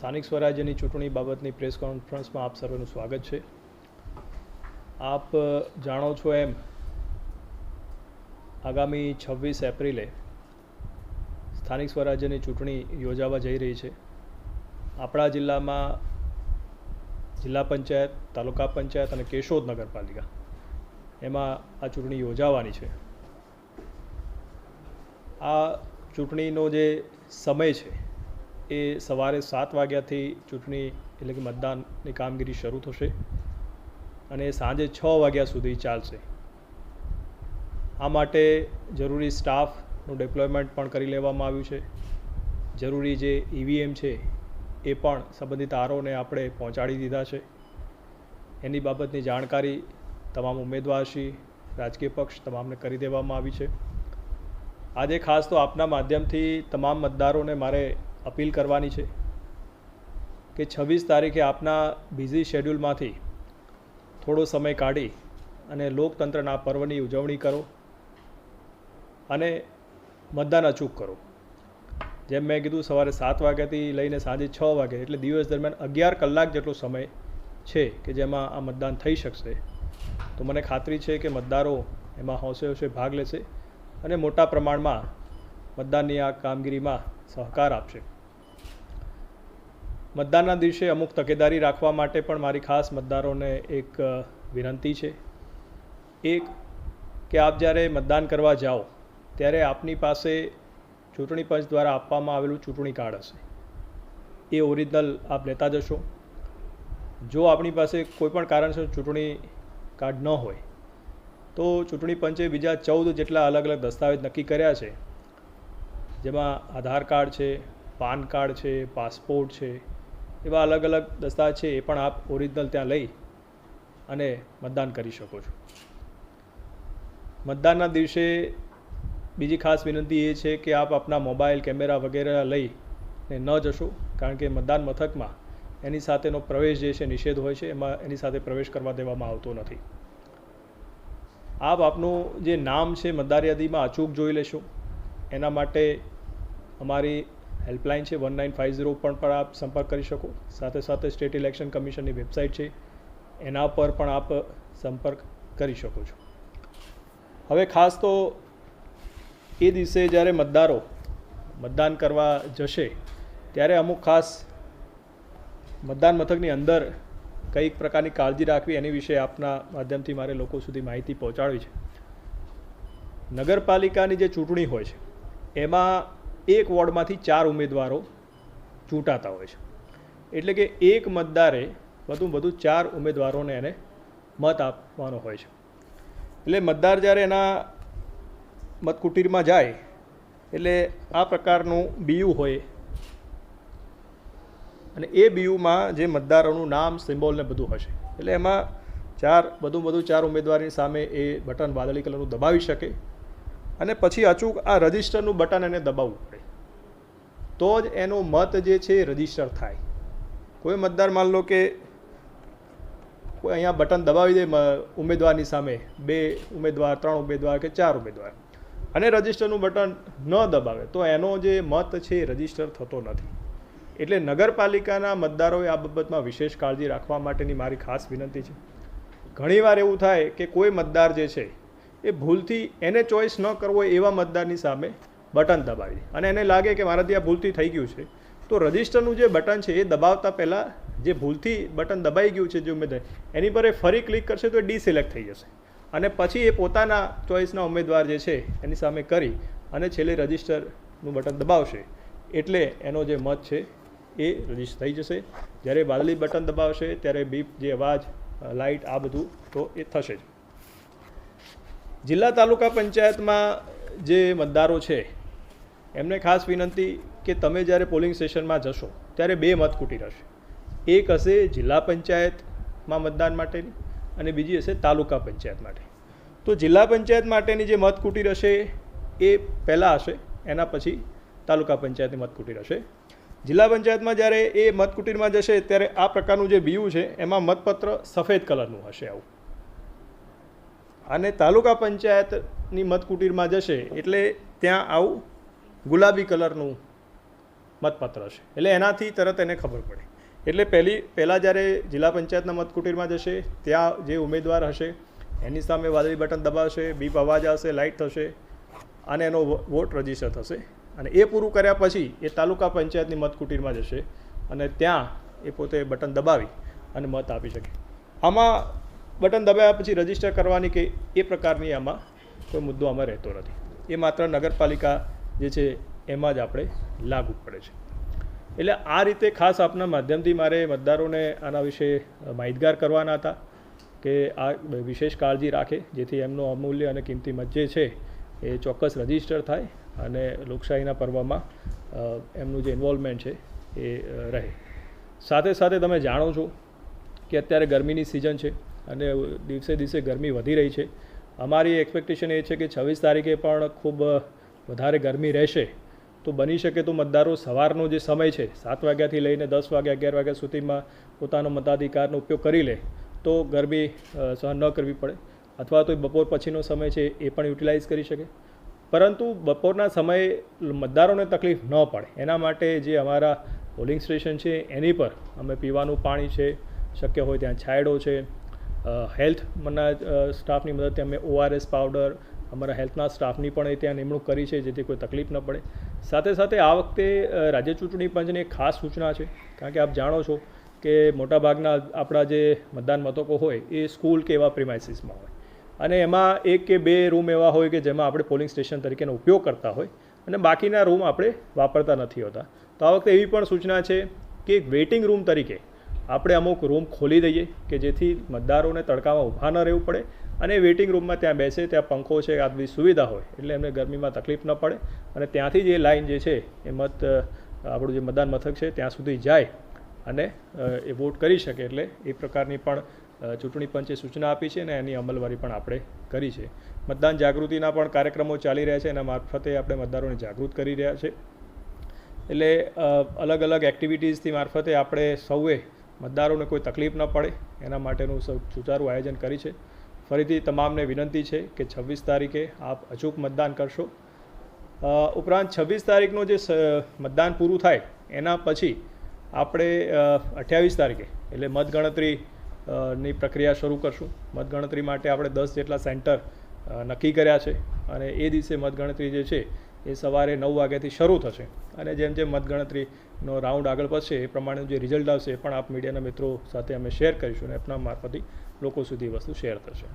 સ્થાનિક સ્વરાજ્યની ચૂંટણી બાબતની પ્રેસ કોન્ફરન્સમાં આપ સર્વેનું સ્વાગત છે. આપ જાણો છો એમ આગામી 26 એપ્રિલે સ્થાનિક સ્વરાજ્યની ચૂંટણી યોજાવા જઈ રહી છે. આપણા જિલ્લામાં જિલ્લા પંચાયત, તાલુકા પંચાયત અને કેશોદ નગરપાલિકા એમાં આ ચૂંટણી યોજાવાની છે. આ ચૂંટણીનો જે સમય છે એ સવારે 7 વાગ્યાથી ચૂંટણી એટલે કે મતદાનની કામગીરી શરૂ થશે અને સાંજે 6 વાગ્યા સુધી ચાલશે. આ માટે જરૂરી સ્ટાફનું ડિપ્લોયમેન્ટ પણ કરી લેવામાં આવ્યું છે. જરૂરી જે EVM છે એ પણ સંબંધિત આરોને આપણે પહોંચાડી દીધા છે. એની બાબતની જાણકારી તમામ ઉમેદવારશ્રી, રાજકીય પક્ષ તમામને કરી દેવામાં આવી છે. આજે ખાસ તો આપના માધ્યમથી તમામ મતદારોને મારે અપીલ કરવાની છે કે 26 તારીખે આપના બિઝી શેડ્યુલમાંથી થોડો સમય કાઢી અને લોકતંત્રના પર્વની ઉજવણી કરો અને મતદાન અચૂક કરો. જેમ મેં કીધું, સવારે 7 વાગ્યાથી લઈને સાંજે 6 વાગે એટલે દિવસ દરમિયાન 11 કલાક જેટલો સમય છે કે જેમાં આ મતદાન થઈ શકશે. તો મને ખાતરી છે કે મતદારો એમાં હોંશે હોંશે ભાગ લેશે અને મોટા પ્રમાણમાં મતદાનની આ કામગીરીમાં સહકાર આપશે. મતદાનના દિવસે અમુક તકેદારી રાખવા માટે પણ મારી ખાસ મતદારોને એક વિનંતી છે. એક કે આપ જ્યારે મતદાન કરવા જાઓ ત્યારે આપની પાસે ચૂંટણી પંચ દ્વારા આપવામાં આવેલું ચૂંટણી કાર્ડ હશે, એ ઓરિજિનલ આપ લેતા જશો. જો આપણી પાસે કોઈપણ કારણસર ચૂંટણી કાર્ડ ન હોય તો ચૂંટણી પંચે બીજા 14 જેટલા અલગ અલગ દસ્તાવેજ નક્કી કર્યા છે, જેમાં આધાર કાર્ડ છે, પાન કાર્ડ છે, પાસપોર્ટ છે, એવા અલગ અલગ દસ્તાવેજ છે. એ પણ આપ ઓરિજિનલ ત્યાં લઈ અને મતદાન કરી શકો છો. મતદાનના દિવસે બીજી ખાસ વિનંતી એ છે કે આપ આપના મોબાઈલ, કેમેરા વગેરે લઈને ન જશો, કારણ કે મતદાન મથકમાં એની સાથેનો પ્રવેશ જે છે નિષેધ હોય છે, એમાં એની સાથે પ્રવેશ કરવા દેવામાં આવતો નથી. આપ આપનું જે નામ છે મતદાર યાદીમાં અચૂક જોઈ લેશો. એના માટે અમારી હેલ્પલાઇન છે 1950 પર આપ સંપર્ક કરી શકો. સાથે સાથે સ્ટેટ ઇલેક્શન કમિશનની વેબસાઇટ છે, એના પર પણ આપ સંપર્ક કરી શકો છો. હવે ખાસ તો એ દિવસે જ્યારે મતદારો મતદાન કરવા જશે ત્યારે અમુક ખાસ મતદાન મથકની અંદર કઈ પ્રકારની કાળજી રાખવી એની વિશે આપના માધ્યમથી મારે લોકો સુધી માહિતી પહોંચાડવી છે. નગરપાલિકાની જે ચૂંટણી હોય છે એમાં એક વોર્ડમાંથી 4 ઉમેદવારો ચૂંટાતા હોય છે. એટલે કે એક મતદારે વધુમાં વધુ 4 ઉમેદવારોને એને મત આપવાનો હોય છે. એટલે મતદાર જ્યારે એના મતકુટીરમાં જાય એટલે આ પ્રકારનું બીયું હોય અને એ બીયુમાં જે મતદારોનું નામ, સિમ્બોલ ને બધું હશે. એટલે એમાં વધુમાં વધુ 4 ઉમેદવારની સામે એ બટન વાદળી કલરનું દબાવી શકે અને પછી અચૂક આ રજિસ્ટરનું બટન એને દબાવવું પડે, તો જ એનો મત જે છે એ રજિસ્ટર થાય. કોઈ મતદાર માન લો કે કોઈ અહીંયા બટન દબાવી દે ઉમેદવારની સામે, 2 ઉમેદવાર, 3 ઉમેદવાર કે 4 ઉમેદવાર, અને રજિસ્ટરનું બટન ન દબાવે તો એનો જે મત છે એ રજિસ્ટર થતો નથી. એટલે નગરપાલિકાના મતદારોએ આ બાબતમાં વિશેષ કાળજી રાખવા માટેની મારી ખાસ વિનંતી છે. ઘણીવાર એવું થાય કે કોઈ મતદાર જે છે એ ભૂલથી એને ચોઈસ ન કરવો હોય એવા મતદારની સામે બટન દબાવી દે અને એને લાગે કે મારાથી આ ભૂલથી થઈ ગયું છે, તો રજિસ્ટરનું જે બટન છે એ દબાવતા પહેલાં જે ભૂલથી બટન દબાઈ ગયું છે જે ઉમેદવાર, એની પર એ ફરી ક્લિક કરશે તો એ ડિસિલેક્ટ થઈ જશે અને પછી એ પોતાના ચોઈસના ઉમેદવાર જે છે એની સામે કરી અને છેલ્લે રજિસ્ટરનું બટન દબાવશે એટલે એનો જે મત છે એ રજિસ્ટર થઈ જશે. જ્યારે વાદળી બટન દબાવશે ત્યારે બીપ, જે અવાજ, લાઇટ, આ બધું તો એ થશે જ. જિલ્લા તાલુકા પંચાયતમાં જે મતદારો છે એમને ખાસ વિનંતી કે તમે જ્યારે પોલિંગ સ્ટેશનમાં જશો ત્યારે 2 મતકુટીર હશે. એક હશે જિલ્લા પંચાયતમાં મતદાન માટેની અને બીજી હશે તાલુકા પંચાયત માટે. તો જિલ્લા પંચાયત માટેની જે મતકુટીર હશે એ પહેલાં હશે, એના પછી તાલુકા પંચાયતની મતકુટીર હશે. જિલ્લા પંચાયતમાં જ્યારે એ મતકુટીરમાં જશે ત્યારે આ પ્રકારનું જે બીયું છે એમાં મતપત્ર સફેદ કલરનું હશે આવું, અને તાલુકા પંચાયતની મતકુટીરમાં જશે એટલે ત્યાં આવું ગુલાબી કલરનું મતપત્ર છે, એટલે એનાથી તરત એને ખબર પડે. એટલે પહેલાં જ્યારે જિલ્લા પંચાયતના મતકુટીરમાં જશે, ત્યાં જે ઉમેદવાર હશે એની સામે વાદળી બટન દબાવશે, બીપ અવાજ આવશે, લાઇટ થશે અને એનો વોટ રજીસ્ટર થશે. અને એ પૂરું કર્યા પછી એ તાલુકા પંચાયતની મતકુટીરમાં જશે અને ત્યાં એ પોતે બટન દબાવી અને મત આપી શકે. આમાં બટન દબાવ્યા પછી રજીસ્ટર કરવાની કે એ પ્રકારની આમાં કોઈ મુદ્દો આમાં રહેતો નથી. એ માત્ર નગરપાલિકા જે છે એમાં જ આપણે લાગુ પડે છે. એટલે આ રીતે ખાસ આપના માધ્યમથી મારે મતદારોને આના વિશે માહિતગાર કરવાના હતા કે આ વિશેષ કાળજી રાખે, જેથી એમનો અમૂલ્ય અને કિંમતી મત જે છે એ ચોક્કસ રજીસ્ટર થાય અને લોકશાહીના પર્વમાં એમનું જે ઇન્વોલ્વમેન્ટ છે એ રહે. સાથે સાથે તમે જાણો છો કે અત્યારે ગરમીની સિઝન છે અને દિવસે દિવસે ગરમી વધી રહી છે. અમારી એક્સપેક્ટેશન એ છે કે 26 તારીખે પણ ખૂબ વધારે ગરમી રહેશે. તો બની શકે તો મતદારો સવારનો જે સમય છે 7 વાગ્યાથી લઈને 10 વાગ્યા 11 વાગ્યા સુધીમાં પોતાનો મતાધિકારનો ઉપયોગ કરી લે તો ગરમી સહન ન કરવી પડે, અથવા તો બપોર પછીનો સમય છે એ પણ યુટિલાઇઝ કરી શકે. પરંતુ બપોરના સમયે મતદારોને તકલીફ ન પડે એના માટે જે અમારા પોલિંગ સ્ટેશન છે એની પર અમે પીવાનું પાણી છે, શક્ય હોય ત્યાં છાંયડો છે, હેલ્થના સ્ટાફની મદદથી અમે ORS પાવડર, અમારા હેલ્થના સ્ટાફની પણ એ ત્યાં નિમણૂક કરી છે જેથી કોઈ તકલીફ ન પડે. સાથે સાથે આ વખતે રાજ્ય ચૂંટણી પંચની એક ખાસ સૂચના છે, કારણ કે આપ જાણો છો કે મોટાભાગના આપણા જે મતદાન મથકો હોય એ સ્કૂલ કે એવા પ્રિમાઇસીસમાં હોય અને એમાં 1 કે 2 રૂમ એવા હોય કે જેમાં આપણે પોલિંગ સ્ટેશન તરીકેનો ઉપયોગ કરતા હોય અને બાકીના રૂમ આપણે વાપરતા નથી હોતા. તો આ વખતે એવી પણ સૂચના છે કે વેઇટિંગ રૂમ તરીકે આપણે અમુક રૂમ ખોલી દઈએ કે જેથી મતદારોને તડકામાં ઊભા ન રહેવું પડે અને વેઇટિંગ રૂમમાં ત્યાં બેસે, ત્યાં પંખો છે, આ બધી સુવિધા હોય એટલે એમને ગરમીમાં તકલીફ ન પડે અને ત્યાંથી જે લાઈન જે છે એ આપણું જે મતદાન મથક છે ત્યાં સુધી જાય અને એ વોટ કરી શકે. એટલે એ પ્રકારની પણ ચૂંટણી પંચે સૂચના આપી છે અને એની અમલવારી પણ આપણે કરી છે. મતદાન જાગૃતિના પણ કાર્યક્રમો ચાલી રહ્યા છે, એના મારફતે આપણે મતદારોને જાગૃત કરી રહ્યા છે. એટલે અલગ અલગ એક્ટિવિટીઝથી મારફતે આપણે સૌએ મતદારોને કોઈ તકલીફ ન પડે એના માટેનું સુચારું આયોજન કરી છે. ફરીથી તમામને વિનંતી છે કે 26 તારીખે આપ અચૂક મતદાન કરશો. ઉપરાંત 26 તારીખનું જે મતદાન પૂરું થાય એના પછી આપણે 28 તારીખે એટલે મતગણતરી ની પ્રક્રિયા શરૂ કરશું. મતગણતરી માટે આપણે 10 જેટલા સેન્ટર નક્કી કર્યા છે અને એ દિવસે મતગણતરી જે છે એ સવારે 9 વાગ્યાથી શરૂ થશે અને જેમ જેમ મતગણતરીનો રાઉન્ડ આગળ વધશે એ પ્રમાણે જે રિઝલ્ટ આવશે એ પણ આપ મીડિયાના મિત્રો સાથે અમે શેર કરીશું અને આપના મારફતે લોકો સુધી વસ્તુ શેર થશે.